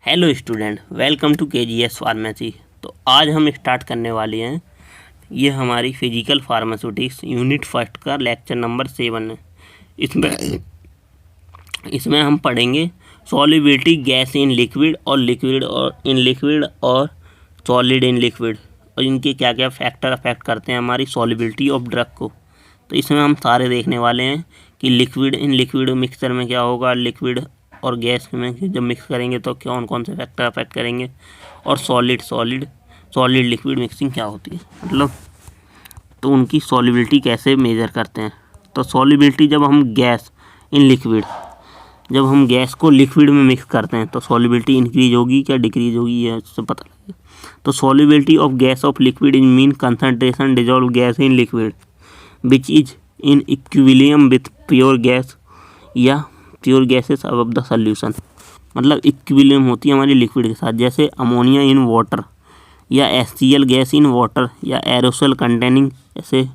Hello student, welcome to KGS pharmacy. तो आज हम स्टार्ट करने वाले हैं, ये हमारी फिजिकल फार्मास्यूटिक्स यूनिट फर्स्ट का लेक्चर नंबर 7 है। इसमें हम पढ़ेंगे सॉल्युबिलिटी गैस इन लिक्विड और लिक्विड और इन लिक्विड और सॉलिड इन लिक्विड, और इनके क्या क्या फैक्टर अफेक्ट करते हैं हमारी सॉल्युबिलिटी ऑफ ड्रग को। तो इसमें हम सारे देखने वाले हैं कि लिक्विड इन लिक्विड मिक्सचर में क्या होगा, लिक्विड और गैस में जब मिक्स करेंगे तो कौन कौन से फैक्टर अफेक्ट करेंगे, और सॉलिड लिक्विड मिक्सिंग क्या होती है, मतलब तो उनकी सॉल्युबिलिटी कैसे मेजर करते हैं। तो सॉल्युबिलिटी जब हम गैस को लिक्विड में मिक्स करते हैं तो सॉल्युबिलिटी इंक्रीज होगी क्या डिक्रीज होगी, ये उससे पता लगेगा। तो solubility of gas of liquid in mean concentration dissolve gas in liquid which is in equilibrium with pure gas या pure gases above the solution, मतलब इक्विलिब्रियम होती है हमारी लिक्विड के साथ, जैसे अमोनिया इन वाटर या HCl गैस इन वाटर या एरोसोल कंटेनिंग जैसे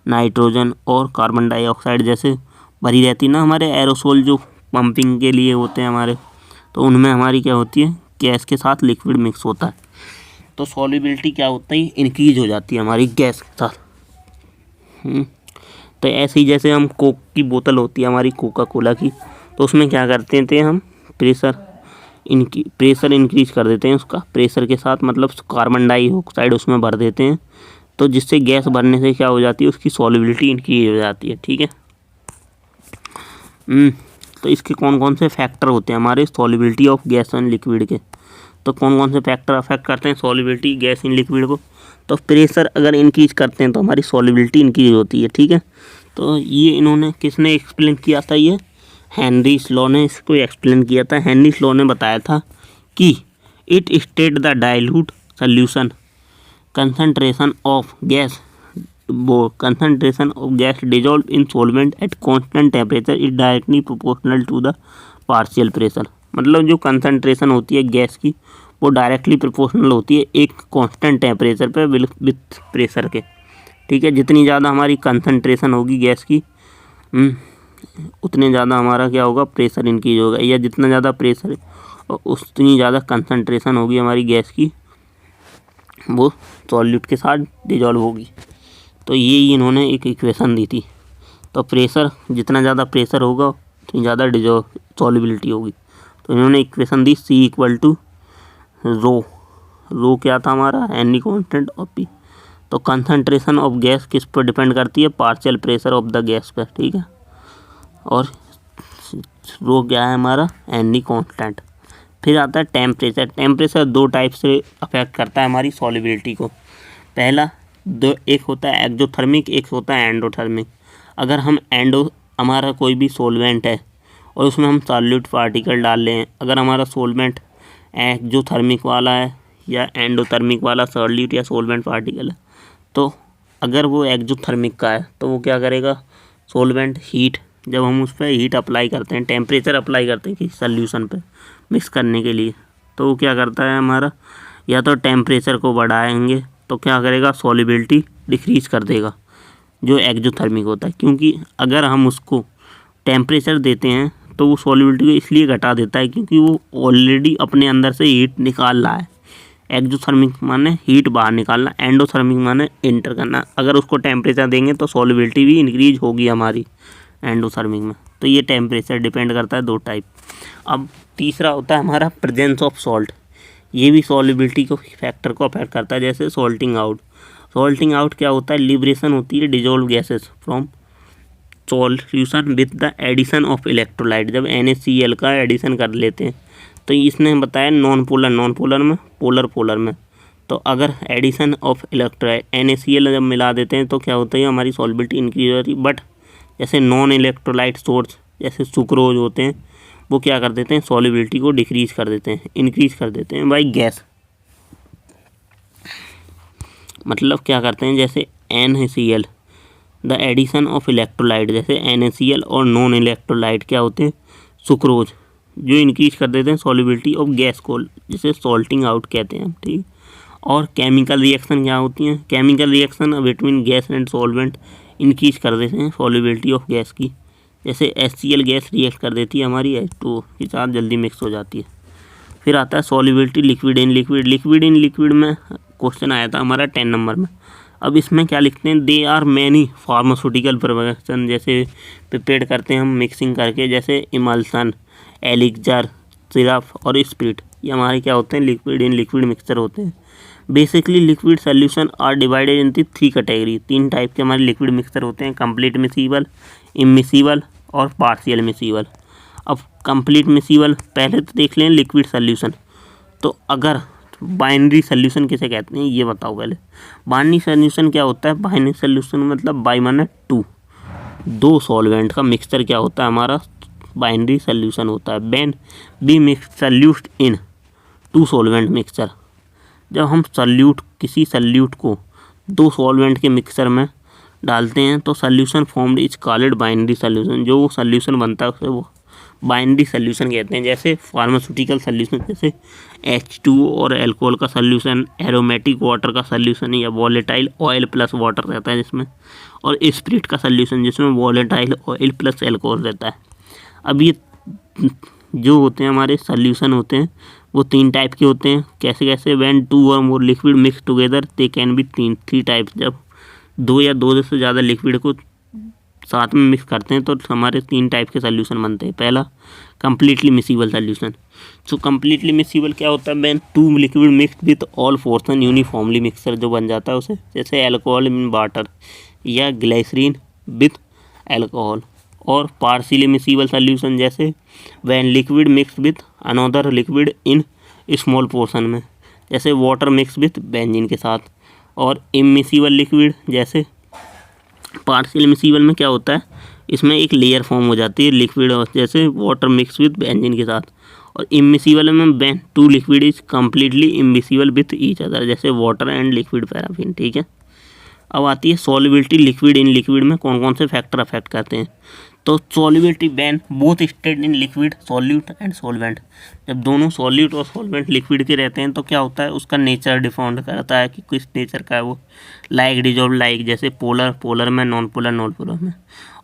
नाइट्रोजन और कार्बन डाइऑक्साइड जैसे भरी रहती है ना हमारे एरोसोल जो पंपिंग के लिए होते हैं हमारे, तो उनमें हमारी क्या होती है गैस के साथ लिक्विड मिक्स होता है तो सॉल्युबिलिटी क्या होता है इंक्रीज हो जाती है हमारी गैस के साथ। तो ऐसे ही जैसे हम कोक की बोतल होती है हमारी कोका कोला की, तो उसमें क्या करते थे हम प्रेशर इंक्रीज कर देते हैं, उसका प्रेशर के साथ मतलब कार्बन डाइऑक्साइड उसमें भर देते हैं, तो जिससे गैस भरने से क्या हो जाती है उसकी सॉल्युबिलिटी इंक्रीज हो जाती है। ठीक है। तो इसके कौन कौन से फैक्टर होते हैं हमारे solubility of gas and liquid के, तो कौन कौन से फैक्टर अफेक्ट करते हैं सॉल्युबिलिटी गैस इन लिक्विड को। तो प्रेशर अगर इंक्रीज करते हैं तो हमारी सॉल्युबिलिटी इंक्रीज होती है। ठीक है। तो ये इन्होंने किसने एक्सप्लेन किया था, ये हेनरी स्लो ने इसको एक्सप्लेन किया था। हेनरी स्लो ने बताया था कि it state the dilute solution concentration of gas dissolve in solvent at constant temperature is directly proportional to the partial pressure, मतलब जो कंसंट्रेशन होती है गैस की वो डायरेक्टली प्रोपोर्शनल होती है एक कांस्टेंट टेम्परेचर पे विथ प्रेशर के। ठीक है। जितनी ज़्यादा हमारी कंसंट्रेशन होगी गैस की उतने ज़्यादा हमारा क्या होगा प्रेशर इंक्रीज होगा, या जितना ज़्यादा प्रेशर और उतनी ज़्यादा कंसंट्रेशन होगी हमारी गैस की वो सॉल्यूट के साथ डिजॉल्व होगी। तो ये इन्होंने एक इक्वेशन दी थी। तो प्रेशर जितना ज़्यादा प्रेशर होगा उतनी ज़्यादा सॉल्युबिलिटी होगी। तो इन्होंने इक्वेशन दी C = रो क्या था हमारा एनी कांस्टेंट और P। तो कंसंट्रेशन ऑफ गैस किस पर डिपेंड करती है, partial pressure of the gas पर। ठीक है। और रो क्या है हमारा एनी कांस्टेंट। फिर आता है टेम्परेचर दो टाइप से अफेक्ट करता है हमारी सॉल्युबिलिटी को। पहला एक होता है एक्सोथर्मिक, एक होता है एंडोथर्मिक। अगर हम हमारा कोई भी सोलवेंट है और उसमें हम सॉल्यूट पार्टिकल डाल लें, अगर हमारा सोलवेंट एक्सोथर्मिक वाला है या एंडोथर्मिक वाला सॉल्यूट या सोलवेंट पार्टिकल है, तो अगर वो एक्सोथर्मिक का है तो वो क्या करेगा सोलवेंट हीट, जब हम उस पर हीट अप्लाई करते हैं टेम्परेचर अप्लाई करते हैं कि सॉल्यूशन पे मिक्स करने के लिए, तो वो क्या करता है हमारा या तो टेम्परेचर को बढ़ाएंगे तो क्या करेगा सॉल्युबिलिटी डिक्रीज कर देगा जो एक्सोथर्मिक होता है, क्योंकि अगर हम उसको टेम्परेचर देते हैं तो वो सॉल्युबिलिटी को इसलिए घटा देता है क्योंकि वो ऑलरेडी अपने अंदर से हीट निकाल रहा है। एक्सोथर्मिक माने हीट बाहर निकालना, एंडोथर्मिक माने इंटर करना। अगर उसको टेम्परेचर देंगे तो सॉल्युबिलिटी भी इंक्रीज होगी हमारी एंडोथर्मिक में। तो ये टेम्परेचर डिपेंड करता है दो टाइप। अब तीसरा होता है हमारा प्रेजेंस ऑफ सॉल्ट, ये भी सॉल्युबिलिटी को फैक्टर को अफेक्ट करता है। जैसे सॉल्टिंग आउट क्या होता है, लिबरेशन होती है dissolve gases from solution with the addition of electrolyte. जब NaCl का एडिशन कर लेते हैं तो इसने बताया नॉन पोलर में पोलर में, तो अगर एडिशन ऑफ इलेक्ट्रोलाइट NaCl जब मिला देते हैं तो क्या होता है हमारी सॉल्युबिलिटी इंक्रीज हो जाती है। बट जैसे नॉन इलेक्ट्रोलाइट सोर्स जैसे सुक्रोज होते हैं वो क्या कर देते हैं सॉल्युबिलिटी को इंक्रीज कर देते हैं बाई गैस, मतलब क्या करते हैं जैसे NaCl the addition of electrolyte, जैसे NaCl और नॉन इलेक्ट्रोलाइट क्या होते हैं सुक्रोज, जो इंक्रीज कर देते हैं सॉल्युबिलिटी ऑफ गैस को, जिसे सॉल्टिंग आउट कहते हैं। ठीक। और केमिकल रिएक्शन क्या होती हैं, chemical reaction between gas and solvent increase कर देते हैं सॉल्युबिलिटी ऑफ गैस की, जैसे HCl गैस रिएक्ट कर देती है हमारी H2O के साथ जल्दी मिक्स हो जाती है। फिर आता है solubility liquid in liquid. Liquid in liquid में क्वेश्चन आया था हमारा 10 नंबर में। अब इसमें क्या लिखते हैं, they are many pharmaceutical preparation, जैसे प्रिपेयर करते हैं हम मिक्सिंग करके, जैसे इमल्सन, एलिक्जर, सिरप और स्प्रिट, ये हमारे क्या होते हैं, लिक्विड इन लिक्विड मिक्सचर होते हैं। Basically liquid solution are divided into 3 category, 3 type के हमारे लिक्विड मिक्सचर होते हैं, कंप्लीट मिसिबल, इमिसिबल और पार्शियल मिसिबल। अब कंप्लीट मिसिबल पहले तो देख लें लिक्विड सोल्यूशन। तो अगर बाइनरी सोल्यूशन किसे कहते हैं ये बताओ पहले। बाइनरी सोल्यूशन क्या होता है, बाइनरी सोल्यूशन मतलब बाई माने 2, 2 सॉल्वेंट का मिक्सचर क्या होता है हमारा बाइनरी सोल्यूशन होता है। When we mix solute in 2 solvent mixture, जब हम किसी सोल्यूट को 2 सॉल्वेंट के मिक्सचर में डालते हैं तो solution formed is called binary solution, जो वो सोल्यूशन बनता है उसे वो बाइनरी सोल्यूशन कहते हैं। जैसे फार्मास्यूटिकल सोल्यूशन, जैसे H2O और अल्कोहल का सोल्यूशन, एरोमेटिक वाटर का सोल्यूशन या वॉलेटाइल ऑयल प्लस वाटर रहता है जिसमें, और स्पिरिट का सोल्यूशन जिसमें वॉलेटाइल ऑयल प्लस अल्कोहल रहता है। अब ये जो होते हैं हमारे सोल्यूशन होते हैं वो 3 टाइप के होते हैं। कैसे कैसे, व्हेन 2 और more liquid mix together they can be 3 types, जब 2 या 2 से ज़्यादा लिक्विड को साथ में मिक्स करते हैं तो हमारे 3 टाइप के सोल्यूशन बनते हैं। पहला completely miscible solution. So completely miscible क्या होता है, when 2 liquid mixed with all portion uniformly mixer जो बन जाता है उसे, जैसे अल्कोहल इन वाटर या ग्लिसरीन विथ अल्कोहल। और पार्शियली मिसिबल सोल्यूशन जैसे when liquid mix with another liquid in small portion में, जैसे वाटर मिक्स विथ बेंजीन के साथ। और इमिसिबल लिक्विड जैसे पार्शियल मिसिबल में क्या होता है, इसमें एक लेयर फॉर्म हो जाती है लिक्विड, जैसे वाटर मिक्स विथ बेंजीन के साथ। और इमिसिबल में when 2 liquid is completely immiscible with each other, जैसे वाटर एंड लिक्विड पैराफिन। ठीक है, अब आती है सॉल्युबिलिटी लिक्विड इन लिक्विड में कौन कौन से फैक्टर अफेक्ट करते हैं। तो solubility when both state in liquid solute and solvent, जब दोनों सॉल्यूट और सॉल्वेंट लिक्विड के रहते हैं तो क्या होता है, उसका नेचर डिफाइंड करता है कि किस नेचर का है वो। लाइक डिजॉल्व लाइक, जैसे पोलर पोलर में, नॉन पोलर में।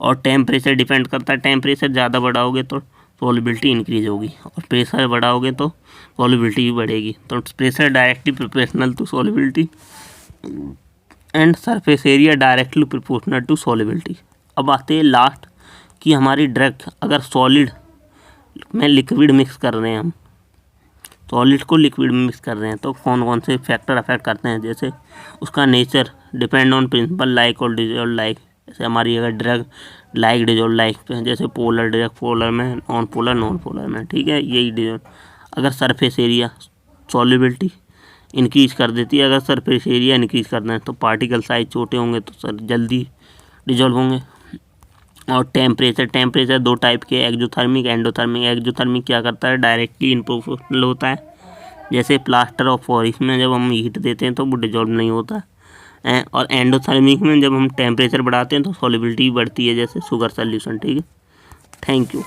और टेम्परेचर डिपेंड करता है, टेम्परेचर ज़्यादा बढ़ाओगे तो सॉल्युबिलिटी इंक्रीज होगी, और प्रेशर बढ़ाओगे तो सॉल्युबिलिटी भी बढ़ेगी। तो pressure directly proportional to solubility and surface area directly proportional to solubility. अब आते हैं लास्ट कि हमारी ड्रग अगर सॉलिड में लिक्विड मिक्स कर रहे हैं, हम सॉलिड को लिक्विड में मिक्स कर रहे हैं तो कौन कौन से फैक्टर अफेक्ट करते हैं। जैसे उसका nature depend on principle like और डिजॉल्व लाइक, जैसे हमारी अगर ड्रग लाइक डिजॉल्व लाइक पे है, जैसे पोलर ड्रग पोलर में, नॉन पोलर में। ठीक है, यही डिजॉल्व। अगर सरफेस एरिया सॉल्युबिलिटी इंक्रीज कर देती है, अगर सरफेस एरिया इंक्रीज करना है तो पार्टिकल साइज छोटे होंगे तो सर जल्दी डिजॉल्व होंगे। और टेम्परेचर 2 टाइप के, एक्जोथर्मिक एंडोथर्मिक। एक्जोथर्मिक क्या करता है, डायरेक्टली इन प्रोपोर्शनल होता है, जैसे प्लास्टर ऑफ पेरिस में जब हम हीट देते हैं तो वो डिजॉल्व नहीं होता है। और एंडोथर्मिक में जब हम टेम्परेचर बढ़ाते हैं तो सॉल्युबिलिटी बढ़ती है, जैसे शुगर सोल्यूशन। ठीक है, थैंक यू।